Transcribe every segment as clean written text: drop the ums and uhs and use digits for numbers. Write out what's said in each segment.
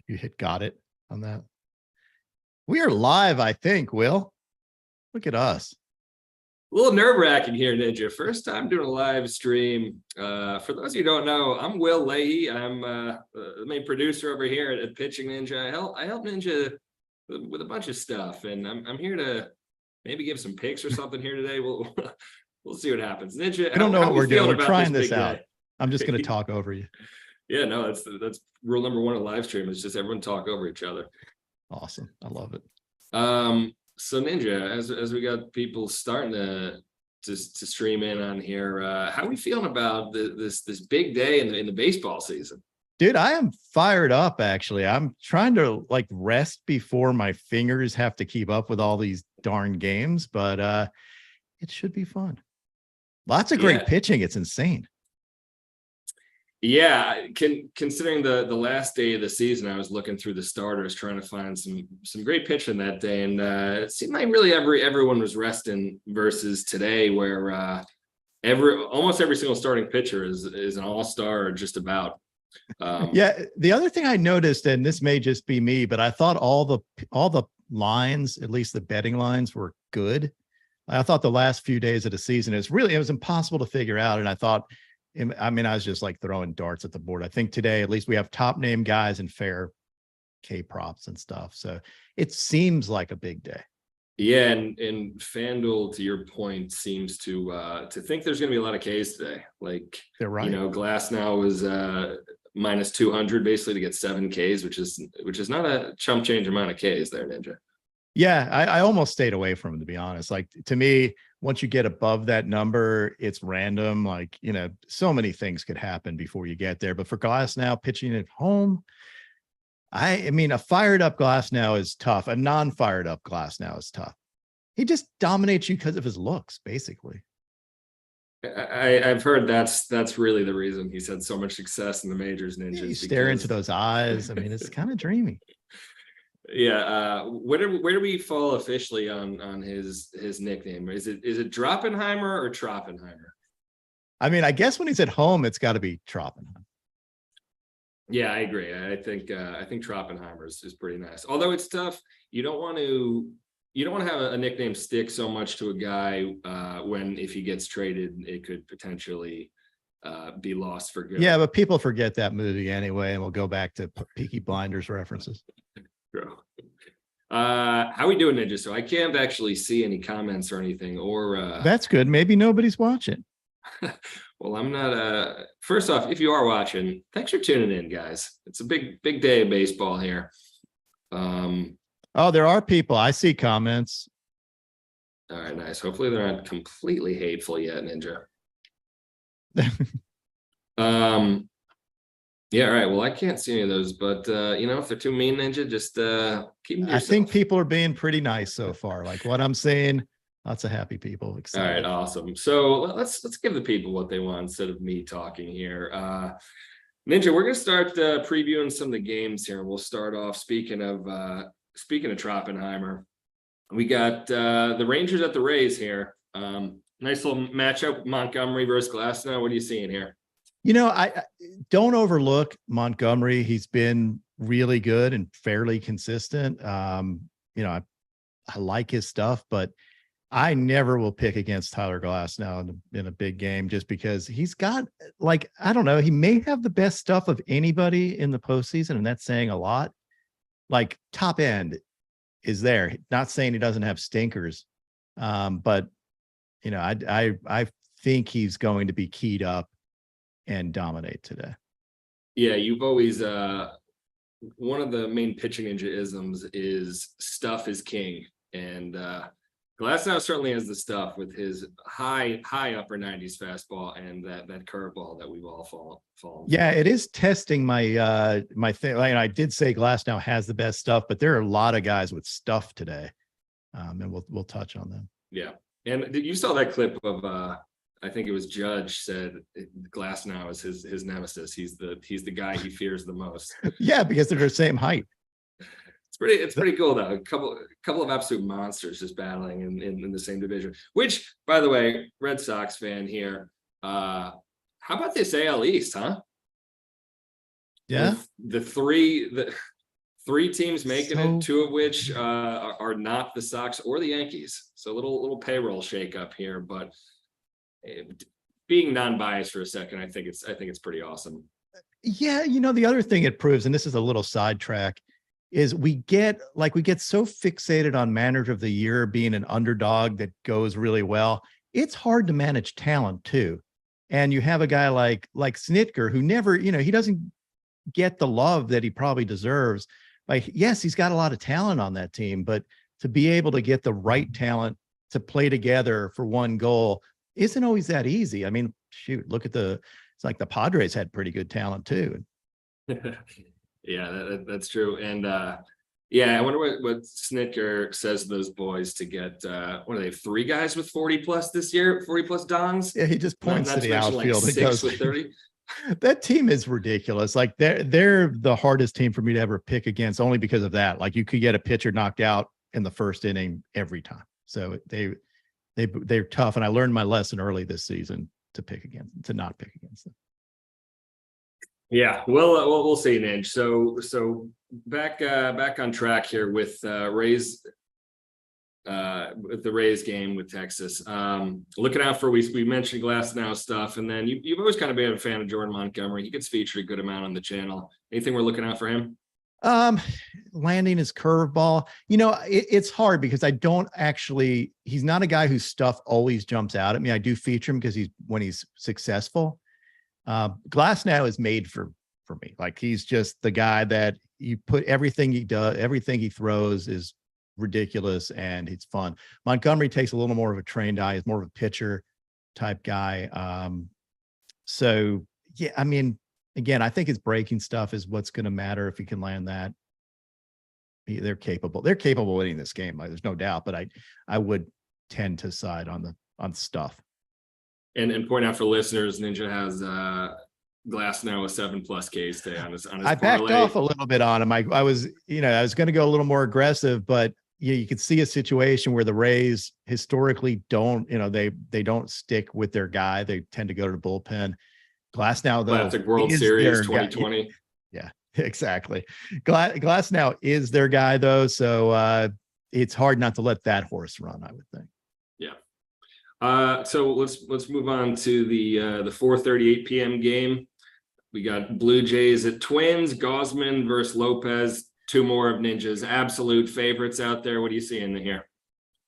You got it on that. We are live, I think, Will. Look at us. A little nerve-wracking here, Ninja. First time doing a live stream. For those of you who don't know, I'm Will Leahey. I'm the main producer over here at Pitching Ninja. I help Ninja with a bunch of stuff, and I'm here to maybe give some picks or something here today. We'll see what happens. Ninja, I don't know what we're doing. We're trying this out. Day? I'm just going to talk over you. Yeah, no, that's rule number one of live stream. It's just everyone talk over each other. Awesome. I love it. So Ninja, as we got people starting to stream in on here, how are we feeling about this big day in the baseball season? Dude, I am fired up, actually. I'm trying to rest before my fingers have to keep up with all these darn games, but it should be fun. Lots of great pitching. It's insane. Yeah, considering the last day of the season, I was looking through the starters trying to find some great pitching that day, and it seemed like really everyone was resting versus today, where almost every single starting pitcher is an all-star or just about. Yeah, the other thing I noticed, and this may just be me, but I thought all the lines, at least the betting lines, were good. I thought the last few days of the season it was impossible to figure out, and I thought. I mean, I was just throwing darts at the board. I think today, at least we have top name guys and fair K props and stuff. So it seems like a big day. Yeah. And FanDuel, to your point, seems to think there's going to be a lot of Ks today. They're right. Glass now is minus 200 basically to get 7 Ks, which is not a chump change amount of Ks there, Ninja. Yeah. I almost stayed away from them, to be honest. To me, once you get above that number, it's random. So many things could happen before you get there. But for Glass now pitching at home, I mean, a fired up Glass now is tough. A non-fired up Glass now is tough. He just dominates you because of his looks, basically. I've heard that's really the reason he's had so much success in the majors, Ninja. You stare into those eyes. I mean, it's kind of dreamy. Yeah, where do we fall officially on his nickname? Is it Droppenheimer or Troppenheimer? I mean, I guess when he's at home, it's got to be Troppenheimer. Yeah, I agree. I think Troppenheimer is pretty nice. Although it's tough, you don't want to have a nickname stick so much to a guy when if he gets traded, it could potentially be lost for good. Yeah, but people forget that movie anyway, and we'll go back to Peaky Blinders references. How we doing, Ninja? So I can't actually see any comments or anything, or that's good. Maybe nobody's watching. Well, I'm not. First off, if you are watching, thanks for tuning in, guys. It's a big day of baseball here. Oh, there are people. I see comments. All right, nice. Hopefully they're not completely hateful yet, Ninja. Yeah, all right. Well, I can't see any of those, but if they're too mean, Ninja, just keep them to yourself. I think people are being pretty nice so far. What I'm saying, lots of happy people. Excited. All right, awesome. So let's give the people what they want instead of me talking here. Ninja, we're gonna start previewing some of the games here. We'll start off speaking of Troppenheimer. We got the Rangers at the Rays here. Nice little matchup, Montgomery versus Glasnow. What are you seeing here? I don't overlook Montgomery. He's been really good and fairly consistent. I like his stuff, but I never will pick against Tyler Glasnow in a big game just because he's got I don't know, he may have the best stuff of anybody in the postseason, and that's saying a lot. Top end is there. Not saying he doesn't have stinkers, but I think he's going to be keyed up and dominate today. Yeah, you've always one of the main pitching ninja isms is stuff is king, and Glasnow certainly has the stuff with his high upper 90s fastball and that curveball that we've all fallen. Yeah, it is testing my my thing. I did say Glasnow has the best stuff, but there are a lot of guys with stuff today, and we'll touch on them. Yeah, and you saw that clip of I think it was Judge said Glasnow is his nemesis. He's the guy he fears the most. Yeah, because they're the same height. It's pretty cool though. A couple of absolute monsters just battling in the same division. Which, by the way, Red Sox fan here. How about this AL East, huh? Yeah. The three 3 teams making So it, 2 of which are not the Sox or the Yankees. So a little payroll shakeup here, but being non-biased for a second, I think it's pretty awesome. yeah, the other thing it proves, and this is a little sidetrack, is we get so fixated on manager of the year being an underdog that goes really well. It's hard to manage talent too. And you have a guy like Snitker who never, he doesn't get the love that he probably deserves. Like, yes, he's got a lot of talent on that team, but to be able to get the right talent to play together for one goal isn't always that easy. I mean, shoot, look at it's like the Padres had pretty good talent too. Yeah, that's true. And yeah, I wonder what Snitker says to those boys to get what are they, 3 guys with 40 plus this year, 40 plus dongs? Yeah, he just points Not to to the mention outfield like and 6 goes, with 30. that team is ridiculous. Like they're the hardest team for me to ever pick against, only because of that. Like you could get a pitcher knocked out in the first inning every time. So they're tough. And I learned my lesson early this season to not pick against them. Yeah, well, we'll see, Ninj. So back on track here with Rays. With the Rays game with Texas, looking out for we mentioned Glass Now stuff, and then you've always kind of been a fan of Jordan Montgomery. He gets featured a good amount on the channel. Anything we're looking out for him? Landing his curveball. It's hard because he's not a guy whose stuff always jumps out at me. I do feature him because when he's successful. Glass Now is made for me. Like he's just the guy that you put everything he does, everything he throws is ridiculous and it's fun. Montgomery takes a little more of a trained eye, is more of a pitcher type guy. So yeah, I mean, again, I think his breaking stuff is what's going to matter if he can land that. They're capable of winning this game. Like, there's no doubt, but I would tend to side on stuff. And point out for listeners, Ninja has Glass Now a 7+ Ks today on his I backed off a little bit on him. I was going to go a little more aggressive, but you could see a situation where the Rays historically don't, they don't stick with their guy. They tend to go to the bullpen. Glass Now, though, classic World Series 2020. Yeah, exactly. Glass Now is their guy, though, so it's hard not to let that horse run, I would think. Yeah. So let's move on to the 4:38 p.m. game. We got Blue Jays at Twins, Gosman versus Lopez. 2 more of Ninja's absolute favorites out there. What are you seeing here?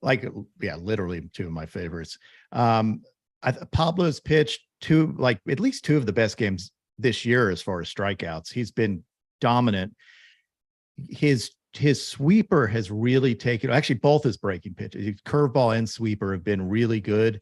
Like, yeah, literally 2 of my favorites. Pablo's pitched at least 2 of the best games this year as far as strikeouts. He's been dominant. His sweeper has really taken, actually both his breaking pitches, curveball and sweeper have been really good.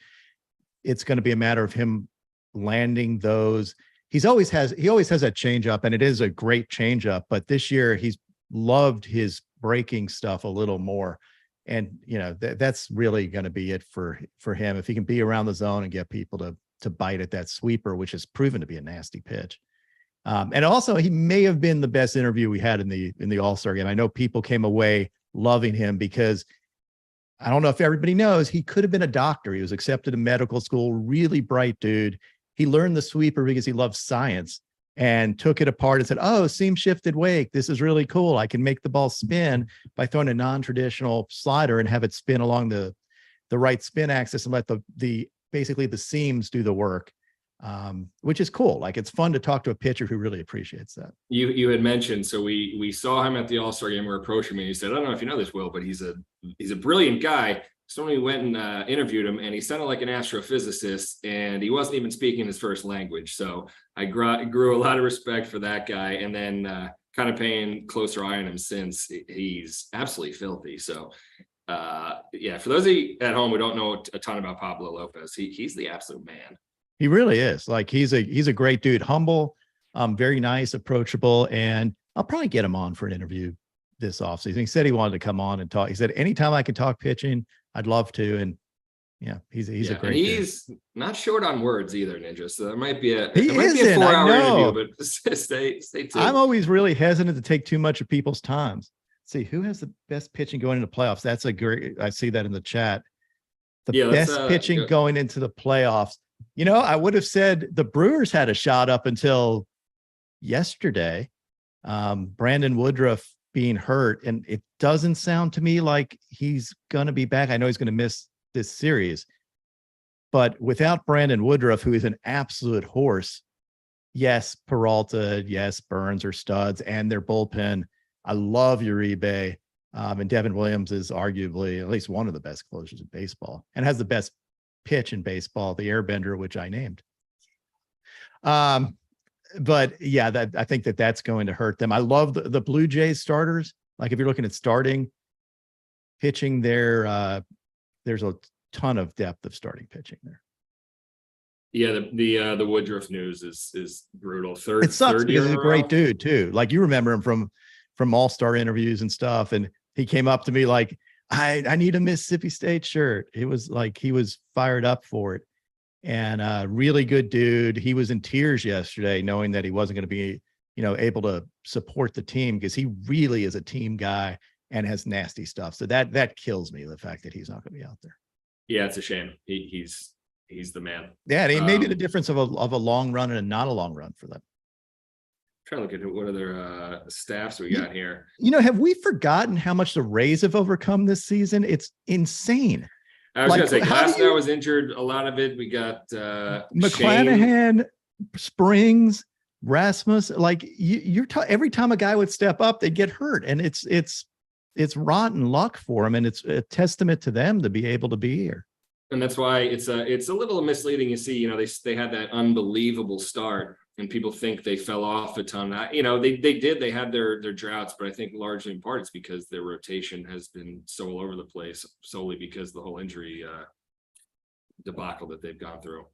It's going to be a matter of him landing those. He always has that changeup, and it is a great changeup, but this year he's loved his breaking stuff a little more. And, that's really going to be it for him. If he can be around the zone and get people to bite at that sweeper, which has proven to be a nasty pitch. And also he may have been the best interview we had in the All-Star game. I know people came away loving him because I don't know if everybody knows, he could have been a doctor. He was accepted to medical school, really bright dude. He learned the sweeper because he loves science and took it apart and said, oh, seam shifted wake. This is really cool. I can make the ball spin by throwing a non-traditional slider and have it spin along the right spin axis and let basically the seams do the work. Which is cool. Like, it's fun to talk to a pitcher who really appreciates that. You had mentioned, so we saw him at the All-Star game. We're approaching him. He said, I don't know if you know this, Will, but he's a brilliant guy. So we went and interviewed him, and he sounded like an astrophysicist, and he wasn't even speaking his first language. So I grew a lot of respect for that guy, and then kind of paying closer eye on him since. He's absolutely filthy. So yeah, for those of you at home who don't know a ton about Pablo Lopez, he's the absolute man. He really is. Like, he's a great dude, humble, very nice, approachable, and I'll probably get him on for an interview this offseason. He said he wanted to come on and talk. He said, anytime I can talk pitching, I'd love to. And yeah, he's a great dude. He's not short on words either, Ninja. So there might be a 4-hour interview, but stay tuned. I'm always really hesitant to take too much of people's times. Let's see, who has the best pitching going into playoffs? That's a great, I see that in the chat. The best pitching going into the playoffs. I would have said the Brewers had a shot up until yesterday. Brandon Woodruff being hurt, and it doesn't sound to me like he's going to be back. I know he's going to miss this series, but without Brandon Woodruff, who is an absolute horse, yes, Peralta, yes, Burns are studs, and their bullpen. I love Uribe, and Devin Williams is arguably at least one of the best closers in baseball and has the best pitch in baseball, the airbender, which I named. But yeah, I think that's going to hurt them. I love the Blue Jays starters. Like if you're looking at starting pitching there, there's a ton of depth of starting pitching there. Yeah, the Woodruff news is brutal. It sucks because he's a great dude too. Like you remember him from all-star interviews and stuff. And he came up to me like, I need a Mississippi State shirt. It was like he was fired up for it. And really good dude. He was in tears yesterday, knowing that he wasn't going to be, able to support the team because he really is a team guy and has nasty stuff. So that kills me, the fact that he's not going to be out there. Yeah, it's a shame. He's the man. Yeah, and maybe the difference of a long run and not a long run for them. Trying to look at what other staffs we got here. Have we forgotten how much the Rays have overcome this season? It's insane. I was going to say, Glasnow was injured. A lot of it. We got McClanahan, Springs, Rasmus. Like you're every time a guy would step up, they'd get hurt, and it's rotten luck for them, and it's a testament to them to be able to be here. And that's why it's a little misleading. You see, they had that unbelievable start, and people think they fell off a ton. They did. They had their droughts, but I think largely in part it's because their rotation has been so all over the place, solely because the whole injury debacle that they've gone through.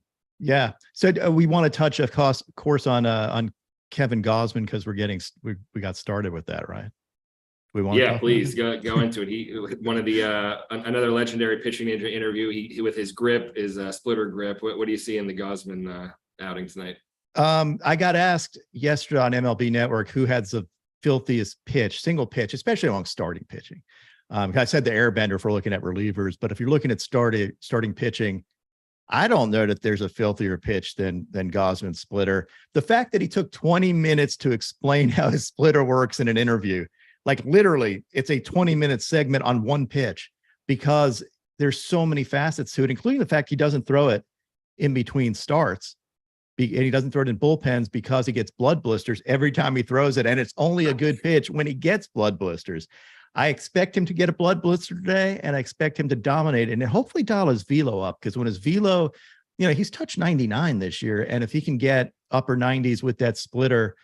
Yeah. So we want to touch, of course, on Kevin Gausman because we got started with that, right? We want. Yeah, please go into it. He one of the another legendary pitching interview. He with his grip, his splitter grip. What do you see in the Gausman outing tonight? I got asked yesterday on MLB Network who had the filthiest single pitch, especially among starting pitching. I said the airbender for looking at relievers, but if you're looking at starting pitching, I don't know that there's a filthier pitch than Gausman's splitter. The fact that he took 20 minutes to explain how his splitter works in an interview, like literally it's a 20-minute segment on one pitch because there's so many facets to it, including the fact he doesn't throw it in between starts. And he doesn't throw it in bullpens because he gets blood blisters every time he throws it. And it's only a good pitch when he gets blood blisters. I expect him to get a blood blister today, and I expect him to dominate and hopefully dial his velo up, because when his velo, he's touched 99 this year. And if he can get upper 90s with that splitter,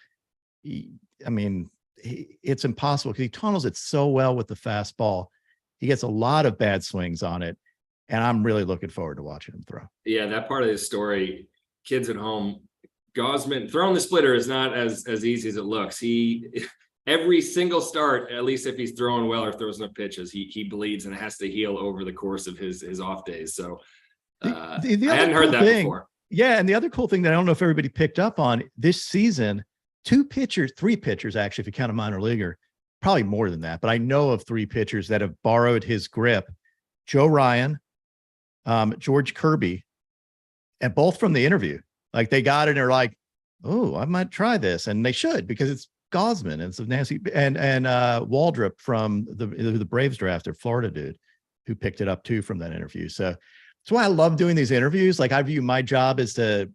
it's impossible because he tunnels it so well with the fastball. He gets a lot of bad swings on it, and I'm really looking forward to watching him throw. Yeah, that part of his story, kids at home, Gausman throwing the splitter is not as easy as it looks. Every single start, at least if he's throwing well or throws enough pitches, he bleeds and has to heal over the course of his off days. So I hadn't heard that before. Yeah, and the other cool thing that I don't know if everybody picked up on this season, three pitchers actually, if you count a minor leaguer, probably more than that, but I know of three pitchers that have borrowed his grip: Joe Ryan, George Kirby, and both from the interview. Like they got it and they're like, oh, I might try this, and they should, because it's Gausman and it's Nancy and Waldrop from the Braves draft, or Florida dude who picked it up too from that interview. So that's why I love doing these interviews. Like I view my job is to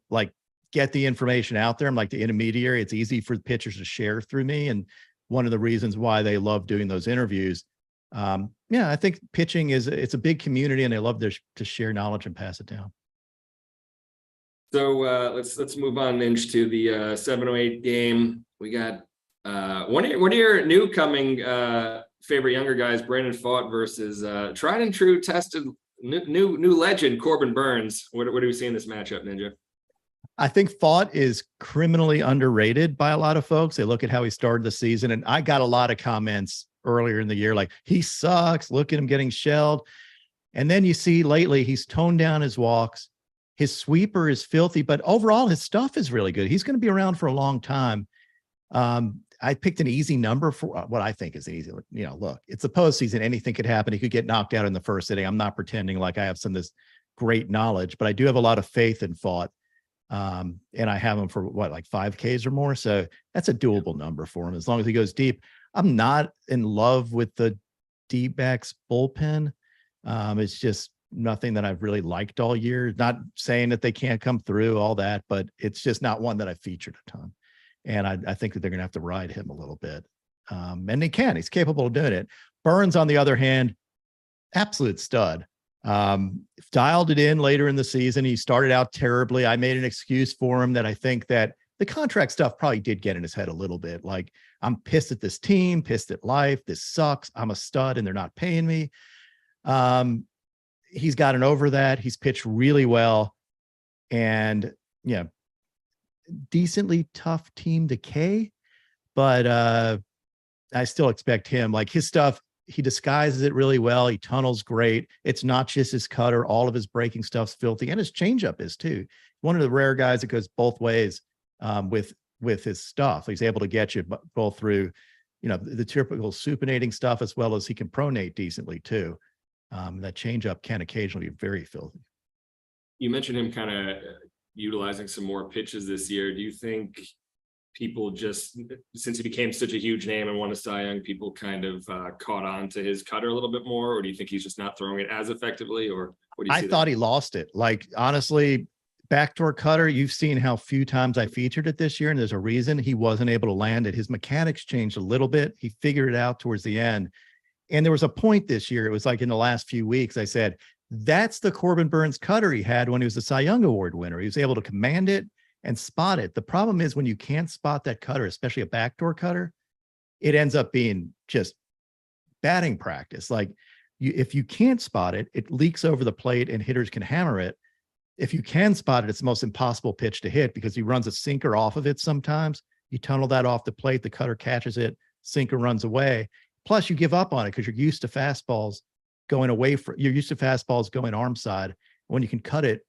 get the information out there. I'm like the intermediary. It's easy for pitchers to share through me. And one of the reasons why they love doing those interviews. I think pitching it's a big community, and they love to share knowledge and pass it down. So let's move on, Ninja, to the 708 game. We got one of your new coming favorite younger guys, Brandon Pfaadt, versus tried and true tested new legend Corbin Burns. What do we see in this matchup, Ninja? I think Pfaadt is criminally underrated by a lot of folks. They look at how he started the season, and I got a lot of comments earlier in the year like, he sucks, look at him getting shelled. And then you see lately he's toned down his walks. His sweeper is filthy, but overall his stuff is really good. He's going to be around for a long time. I picked an easy number for what I think is easy. Look, it's the postseason. Anything could happen. He could get knocked out in the first inning. I'm not pretending like I have some of this great knowledge, but I do have a lot of faith in Pfaadt. And I have him for 5 Ks or more. So that's a doable number for him as long as he goes deep. I'm not in love with the D-backs bullpen. It's just nothing that I've really liked all year. Not saying that they can't come through, all that, but it's just not one that I featured a ton. And I think that they're going to have to ride him a little bit. And they can. He's capable of doing it. Burns, on the other hand, absolute stud. Dialed it in later in the season. He started out terribly. I made an excuse for him that I think that the contract stuff probably did get in his head a little bit. Like, I'm pissed at this team, pissed at life. This sucks. I'm a stud and they're not paying me. He's gotten over that. He's pitched really well. And yeah, decently tough team to K, but I still expect him. Like, his stuff, he disguises it really well. He tunnels great. It's not just his cutter. All of his breaking stuff's filthy, and his changeup is too. One of the rare guys that goes both ways with his stuff. He's able to get you both through, the typical supinating stuff, as well as he can pronate decently too. That changeup can occasionally be very filthy. You mentioned him kind of utilizing some more pitches this year. Do you think people just, since he became such a huge name and won a Cy Young, people kind of caught on to his cutter a little bit more, or do you think he's just not throwing it as effectively, or what do you see? I thought he lost it. Like, honestly, backdoor cutter, you've seen how few times I featured it this year, and there's a reason he wasn't able to land it. His mechanics changed a little bit. He figured it out towards the end. And there was a point this year, it was like in the last few weeks, I said, that's the Corbin Burns cutter he had when he was the Cy Young Award winner. He was able to command it and spot it. The problem is, when you can't spot that cutter, especially a backdoor cutter, it ends up being just batting practice. Like, if you can't spot it, it leaks over the plate and hitters can hammer it. If you can spot it, it's the most impossible pitch to hit, because he runs a sinker off of it sometimes. You tunnel that off the plate, the cutter catches it, sinker runs away. Plus, you give up on it because you're used to fastballs going away from, you're used to fastballs going arm side. When you can cut it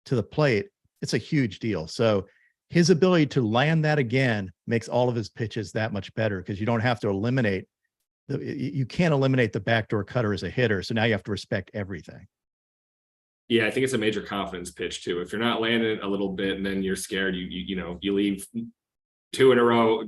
to the plate, it's a huge deal. So his ability to land that again makes all of his pitches that much better, because you don't have to eliminate you can't eliminate the backdoor cutter as a hitter. So now you have to respect everything. Yeah, I think it's a major confidence pitch too. If you're not landing it a little bit and then you're scared, you leave two in a row,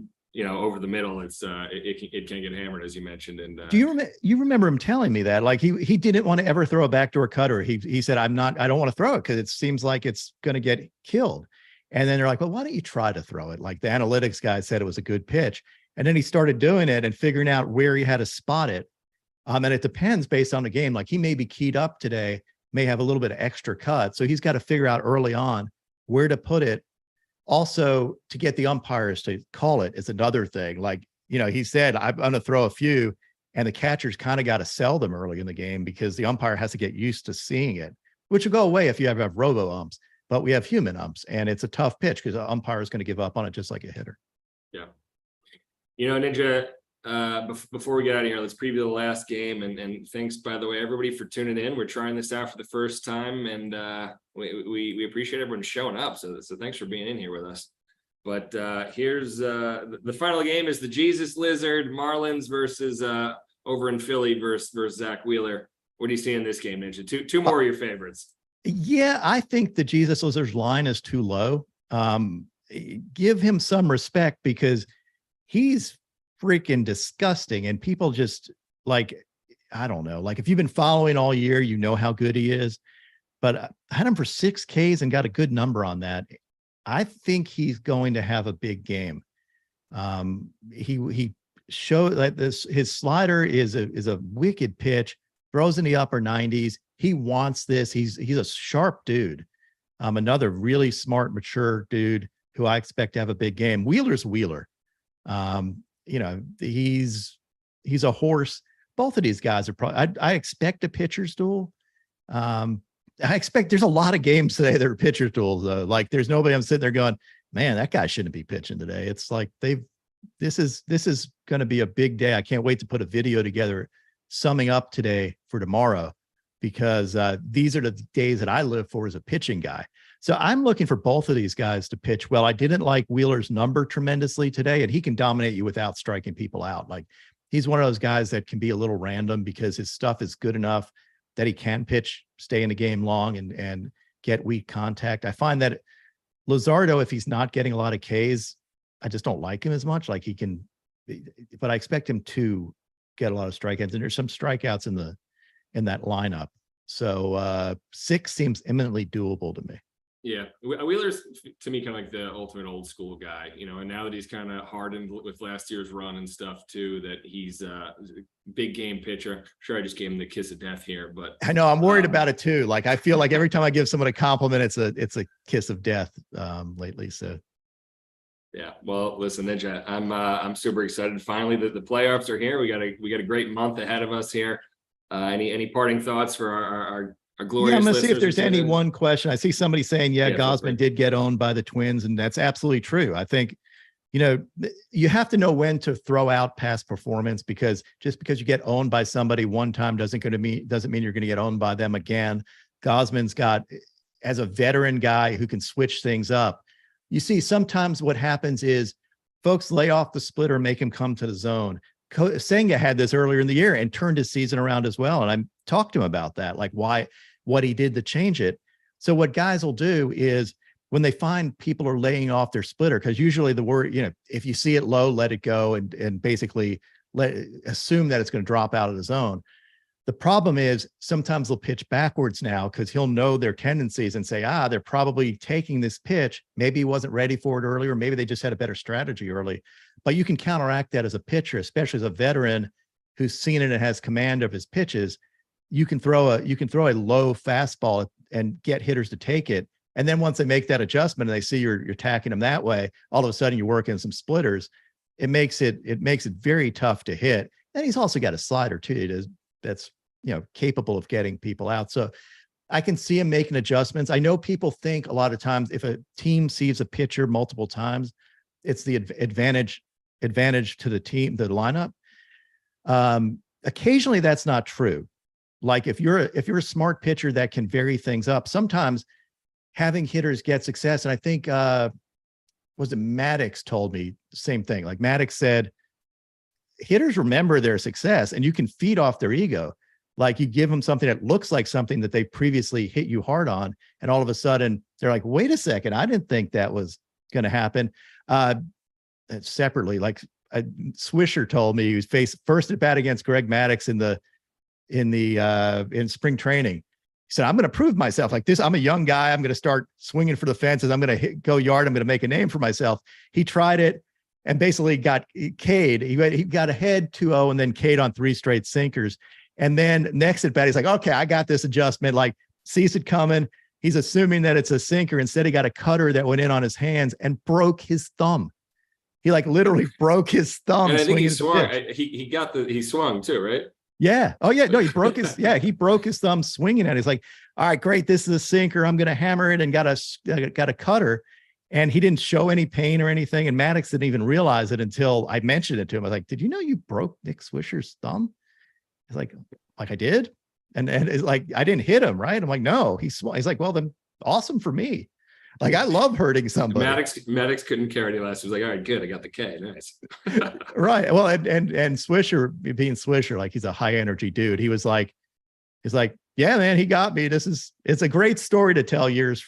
over the middle, it can get hammered, as you mentioned. And do you remember him telling me that, like, he didn't want to ever throw a backdoor cutter? He said, I don't want to throw it because it seems like it's going to get killed. And then they're like, well, why don't you try to throw it? Like, the analytics guy said it was a good pitch. And then he started doing it and figuring out where he had to spot it. And it depends based on the game. Like, he may be keyed up today, may have a little bit of extra cut. So he's got to figure out early on where to put it. Also, to get the umpires to call it is another thing. Like, he said, I'm going to throw a few, and the catchers kind of got to sell them early in the game, because the umpire has to get used to seeing it, which will go away if you have robo umps. But we have human umps, and it's a tough pitch because the umpire is going to give up on it just like a hitter. Yeah. Ninja, before we get out of here, let's preview the last game. And thanks, by the way, everybody, for tuning in. We're trying this out for the first time, and we appreciate everyone showing up. So thanks for being in here with us. But here's the final game is the Jesus Lizard Marlins versus over in Philly versus Zach Wheeler. What do you see in this game, Ninja? Two more of your favorites. Yeah, I think the Jesus Lizard's line is too low. Give him some respect, because he's freaking disgusting, and people just, like, I don't know, like, if you've been following all year, you know how good he is. But I had him for 6 Ks and got a good number on that. I think he's going to have a big game. He showed that his slider is a wicked pitch, throws in the upper 90s. He wants this. He's a sharp dude. Another really smart, mature dude who I expect to have a big game. Wheeler's Wheeler. He's a horse. Both of these guys are probably, I expect a pitcher's duel. I expect there's a lot of games today that are pitcher's duels, though. Like, there's nobody I'm sitting there going, man, that guy shouldn't be pitching today. It's like this is going to be a big day. I can't wait to put a video together summing up today for tomorrow, because these are the days that I live for as a pitching guy. So I'm looking for both of these guys to pitch well. I didn't like Wheeler's number tremendously today, and he can dominate you without striking people out. Like, he's one of those guys that can be a little random, because his stuff is good enough that he can pitch, stay in the game long, and get weak contact. I find that Luzardo, if he's not getting a lot of Ks, I just don't like him as much. Like, he can but I expect him to get a lot of strikeouts, and there's some strikeouts in that lineup. So 6 seems eminently doable to me. Yeah, Wheeler's to me kind of like the ultimate old school guy, and now that he's kind of hardened with last year's run and stuff too, that he's a big game pitcher. I'm sure I just gave him the kiss of death here, but I know I'm worried about it too. Like I feel like every time I give someone a compliment, it's a kiss of death lately. So yeah, well, listen, Ninja, I'm super excited. Finally, the playoffs are here. We got a great month ahead of us here. Any parting thoughts for our glorious? Yeah, I'm gonna see if there's any one question. I see somebody saying, yeah, Gausman did get owned by the Twins, and that's absolutely true. I think, you have to know when to throw out past performance, because just because you get owned by somebody one time doesn't mean you're going to get owned by them again. Gausman's got, as a veteran guy who can switch things up. You see, sometimes what happens is folks lay off the splitter, make him come to the zone. Senga had this earlier in the year and turned his season around as well. And I talked to him about that, like what he did to change it. So what guys will do is when they find people are laying off their splitter, because usually the word, if you see it low, let it go and basically assume that it's going to drop out of the zone. The problem is sometimes they'll pitch backwards now because he'll know their tendencies and say, they're probably taking this pitch. Maybe he wasn't ready for it earlier. Maybe they just had a better strategy early. But you can counteract that as a pitcher, especially as a veteran who's seen it and has command of his pitches. You can throw a low fastball and get hitters to take it. And then once they make that adjustment and they see you're attacking them that way, all of a sudden you're working some splitters. It makes it very tough to hit. And he's also got a slider too. That's capable of getting people out. So I can see him making adjustments. I know people think a lot of times if a team sees a pitcher multiple times, it's the advantage to the team, the lineup. Occasionally that's not true. Like if you're a smart pitcher that can vary things up, sometimes having hitters get success. And I think was it Maddox told me the same thing. Like Maddox said, hitters remember their success and you can feed off their ego. Like you give them something that looks like something that they previously hit you hard on. And all of a sudden they're like, wait a second, I didn't think that was going to happen. Separately, like Swisher told me he was faced first at bat against Greg Maddux in spring training. He said, I'm going to prove myself like this. I'm a young guy. I'm going to start swinging for the fences. I'm going to go yard. I'm going to make a name for myself. He tried it and basically got K'd. He got ahead 2-0 and then K'd on 3 straight sinkers. And then next at bat, he's like, okay, I got this adjustment, like sees it coming. He's assuming that it's a sinker. Instead, he got a cutter that went in on his hands and broke his thumb. He like literally broke his thumb. And I think he swung. He swung too, right? Yeah. Oh yeah. No, he broke his thumb swinging at it. He's like, all right, great. This is a sinker. I'm going to hammer it, and got a cutter. And he didn't show any pain or anything. And Maddox didn't even realize it until I mentioned it to him. I was like, did you know you broke Nick Swisher's thumb? He's like I did. And it's like, I didn't hit him. Right. I'm like, no, he's like, well, then awesome for me. Like, I love hurting somebody. Maddox couldn't carry any less. He was like, all right, good. I got the K. Nice. Right. Well, and Swisher being Swisher, like he's a high energy dude. He's like, yeah, man, he got me. It's a great story to tell years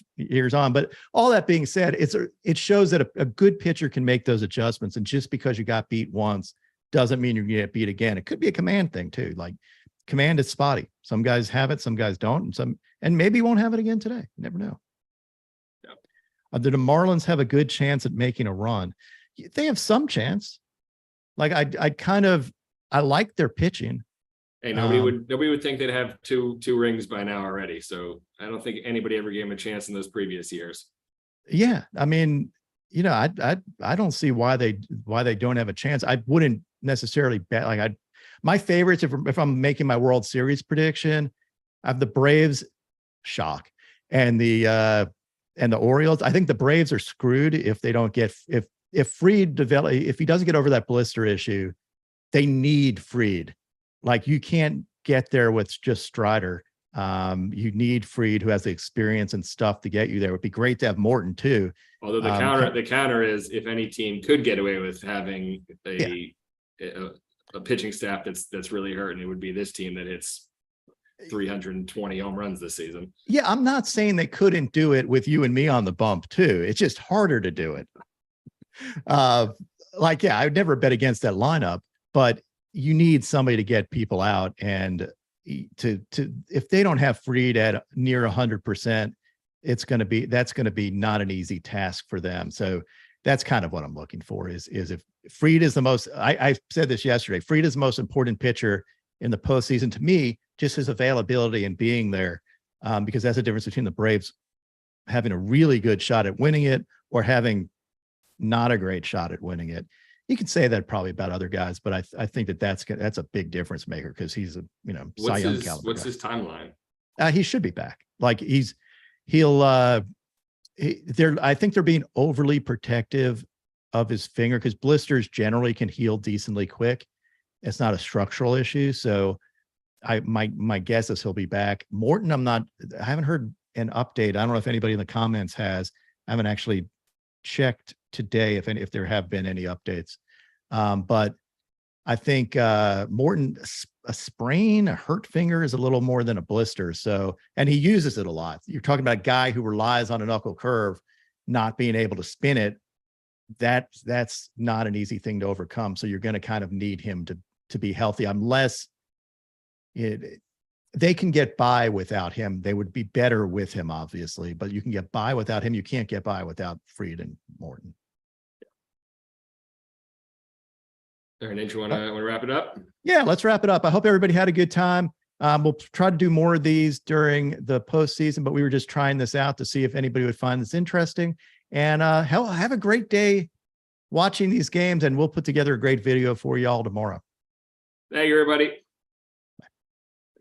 on. But all that being said, it shows that a good pitcher can make those adjustments. And just because you got beat once doesn't mean you're going to get beat again. It could be a command thing too. Like command is spotty. Some guys have it, some guys don't, and maybe won't have it again today. You never know. Do the Marlins have a good chance at making a run? They have some chance. Like I like their pitching. Hey, nobody would think they'd have two rings by now already. So I don't think anybody ever gave them a chance in those previous years. Yeah, I mean, I don't see why they don't have a chance. I wouldn't necessarily bet. Like my favorites, if I'm making my World Series prediction, I have the Braves, shock, and the Orioles. I think the Braves are screwed if they don't get if Fried if he doesn't get over that blister issue. They need Fried. Like you can't get there with just Strider. You need Fried, who has the experience and stuff to get you there. It would be great to have Morton too. Although the counter is, if any team could get away with having a pitching staff that's really hurting, it would be this team that hits 320 home runs this season. Yeah, I'm not saying they couldn't do it with you and me on the bump too. It's just harder to do it. like, yeah, I would never bet against that lineup, but you need somebody to get people out. And to if they don't have Fried at near 100%, that's going to be not an easy task for them. So that's kind of what I'm looking for is if Fried is the most, I said this yesterday, Fried is the most important pitcher in the postseason to me, just his availability and being there, because that's the difference between the Braves having a really good shot at winning it or having not a great shot at winning it. You can say that probably about other guys, but I think that's a big difference maker because he's a, Cy Young caliber what's guy. his timeline? He should be back. Like I think they're being overly protective of his finger because blisters generally can heal decently quick. It's not a structural issue. So my guess is he'll be back. Morton, I haven't heard an update. I don't know if anybody in the comments has. I haven't actually checked today if there have been any updates. But I think Morton, a sprain, a hurt finger is a little more than a blister. So, and he uses it a lot. You're talking about a guy who relies on a knuckle curve, not being able to spin it. That's not an easy thing to overcome. So you're going to kind of need him to be healthy, unless they can get by without him. They would be better with him, obviously, but you can get by without him. You can't get by without Fried and Morton. All right, Ninja, want to wrap it up? Yeah, let's wrap it up. I hope everybody had a good time. We'll try to do more of these during the postseason, but we were just trying this out to see if anybody would find this interesting. And have a great day watching these games, and we'll put together a great video for you all tomorrow. Thank you, everybody.